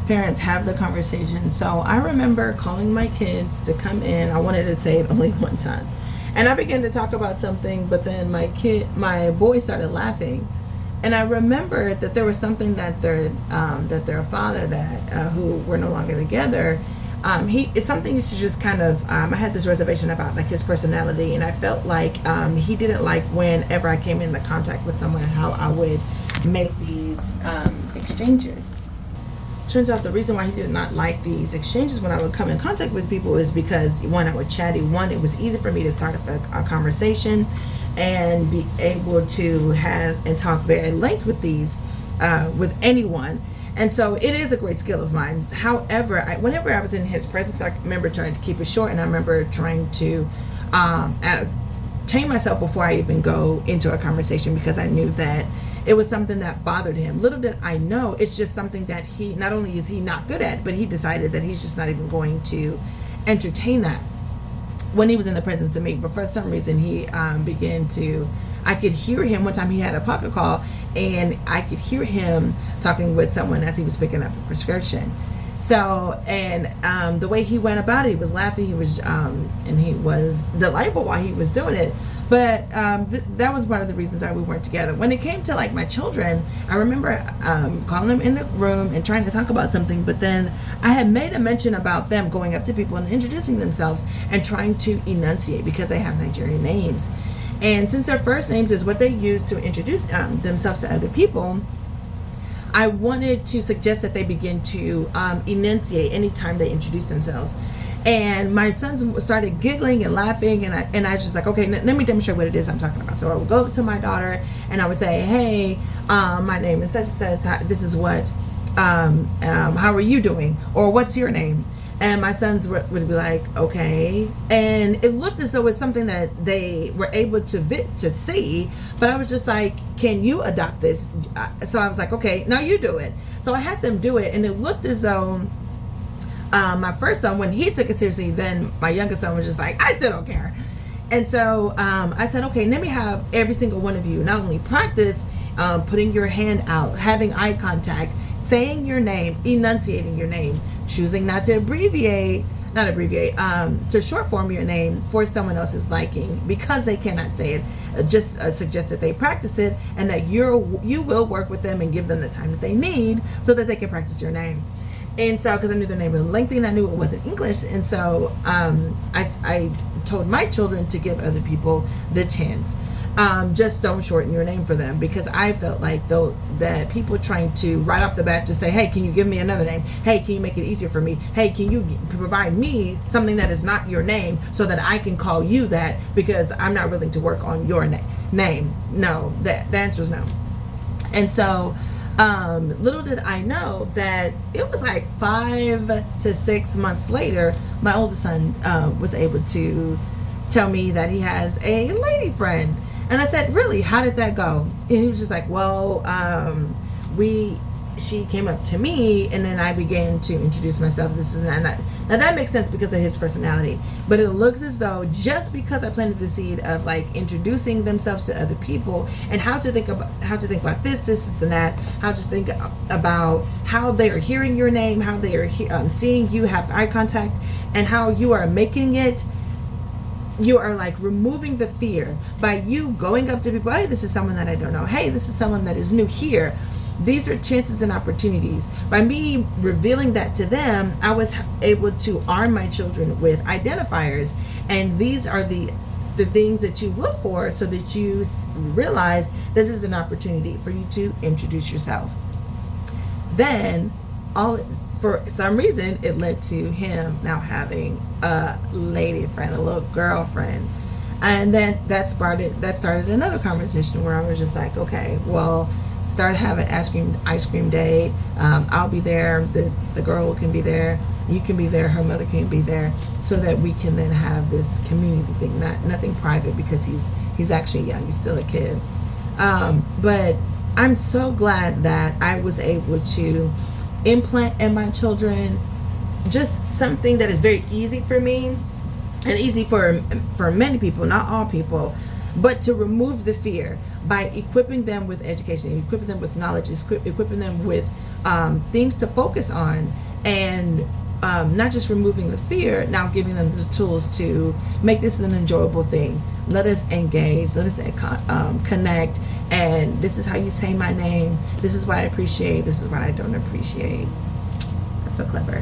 parents have the conversation. So I remember calling my kids to come in. I wanted to say it only one time. And I began to talk about something, but then my boy started laughing. And I remember that there was something that their father, who were no longer together, it's something you should just kind of, I had this reservation about like his personality, and I felt like he didn't like whenever I came into contact with someone how I would make these exchanges. Turns out the reason why he did not like these exchanges when I would come in contact with people is because, one, I would chatty. One, it was easy for me to start a conversation and be able to have and talk very at length with with anyone. And so it is a great skill of mine. However, whenever I was in his presence, I remember trying to keep it short, and I remember trying to tame myself before I even go into a conversation, because I knew that it was something that bothered him. Little did I know, it's just something that he, not only is he not good at, but he decided that he's just not even going to entertain that when he was in the presence of me. But for some reason, he began to, I could hear him. One time he had a pocket call, and I could hear him talking with someone as he was picking up a prescription. So, and the way he went about it, he was laughing, he was, and he was delightful while he was doing it. But that was one of the reasons that we weren't together. When it came to like my children, I remember calling them in the room and trying to talk about something, but then I had made a mention about them going up to people and introducing themselves and trying to enunciate, because they have Nigerian names. And since their first names is what they use to introduce themselves to other people, I wanted to suggest that they begin to enunciate anytime they introduce themselves. And my sons started giggling and laughing, and I was just like, okay, let me demonstrate what it is I'm talking about. So I would go up to my daughter and I would say, hey, my name is such and such. This is what, how are you doing? Or what's your name? And my sons would be like, okay. And it looked as though it's something that they were able to see, but I was just like, can you adopt this? So I was like, okay, now you do it. So I had them do it, and it looked as though my first son, when he took it seriously, then my youngest son was just like, I still don't care. And so I said, okay, let me have every single one of you not only practice putting your hand out, having eye contact, saying your name, enunciating your name, choosing not to to short form your name for someone else's liking because they cannot say it. Just suggest that they practice it, and that you will work with them and give them the time that they need so that they can practice your name. And so, because I knew their name was lengthy and I knew it wasn't English, and so I told my children to give other people the chance. Just don't shorten your name for them, because I felt like that people trying to right off the bat just say, hey, can you give me another name? Hey, can you make it easier for me? Hey, can you provide me something that is not your name so that I can call you that, because I'm not willing to work on your name. No, the answer is no. And so little did I know that it was like 5 to 6 months later, my oldest son was able to tell me that he has a lady friend. And I said, really, how did that go? And he was just like, well, she came up to me, and then I began to introduce myself. This is not. Now that makes sense because of his personality. But it looks as though just because I planted the seed of like introducing themselves to other people and how to think about this and that, how to think about how they are hearing your name, how they are seeing you have eye contact, and how you are making it. You are like removing the fear by you going up to people. Hey, this is someone that I don't know. Hey, this is someone that is new here. These are chances and opportunities. By me revealing that to them, I was able to arm my children with identifiers. And these are the things that you look for so that you realize this is an opportunity for you to introduce yourself. Then, for some reason, it led to him now having a lady friend, a little girlfriend. And then that started another conversation where I was just like, okay, well, started having ice cream day. I'll be there. The girl can be there. You can be there. Her mother can be there, so that we can then have this community thing. Nothing private, because he's actually young. He's still a kid. But I'm so glad that I was able to implant in my children just something that is very easy for me and easy for many people, not all people, but to remove the fear. by equipping them with education, equipping them with knowledge, equipping them with things to focus on, and not just removing the fear, now giving them the tools to make this an enjoyable thing. Let us engage, let us connect, and this is how you say my name, this is what I appreciate, this is what I don't appreciate. I feel clever.